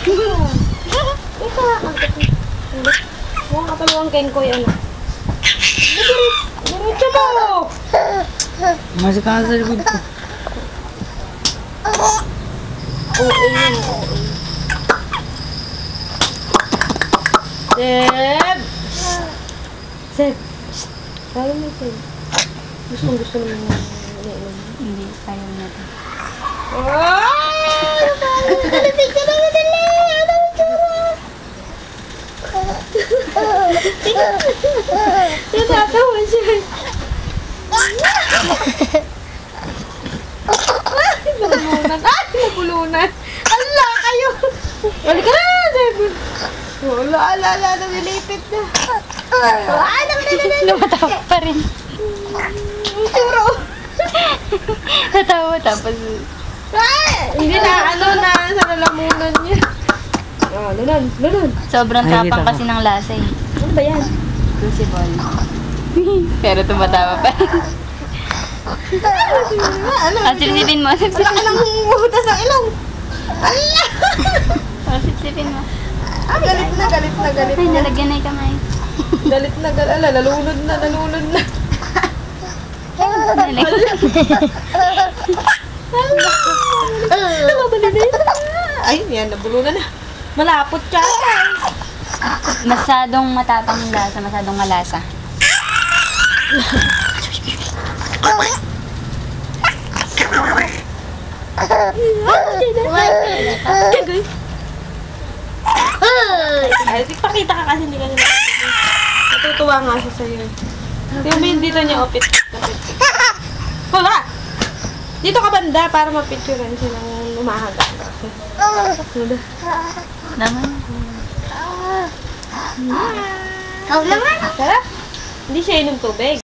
Ika, mukhang kapaluang kengkoy, ano. Diretso mo! Masih ka sa likod ko. Oo, yun, oo. Seb! Seb! Kaya mo, Seb. Gusto naman yung iniinom. Hindi, kaya mo natin. Nalipig ka na, madali! Natatawa siya. Nabulunan. Nabulunan. Ala, kayo! Halika na, Seb! Ala, nilipit na. Lumatawa pa rin. Suro! Natawa tapos... Hindi na, sa lalamunan niya. Lunan. Sobrang Ay, tapang kita kasi ng lasa eh. Ano ba yan? Crucible. Pero tumatawa pa rin. Sipsipin mo. Wala ka nang huhutas ng ilong. Ala! Sipsipin mo. Galit na. Ay, nalagyan na yung kamay. Galit na. Ala, nalunod na. Nalagyan. Ay, yan, nabulunan na. Malapot siya. Masyadong matapang yung lasa, masyadong malasa. Ay, pakita ka kasi hindi ka nila. Natutuwa nga siya sa'yo. Yung dito niya, opit. Wala! Dito ka banda para mapicturean silang umahaga. Naman. Sarap? Hindi siya inom tubig.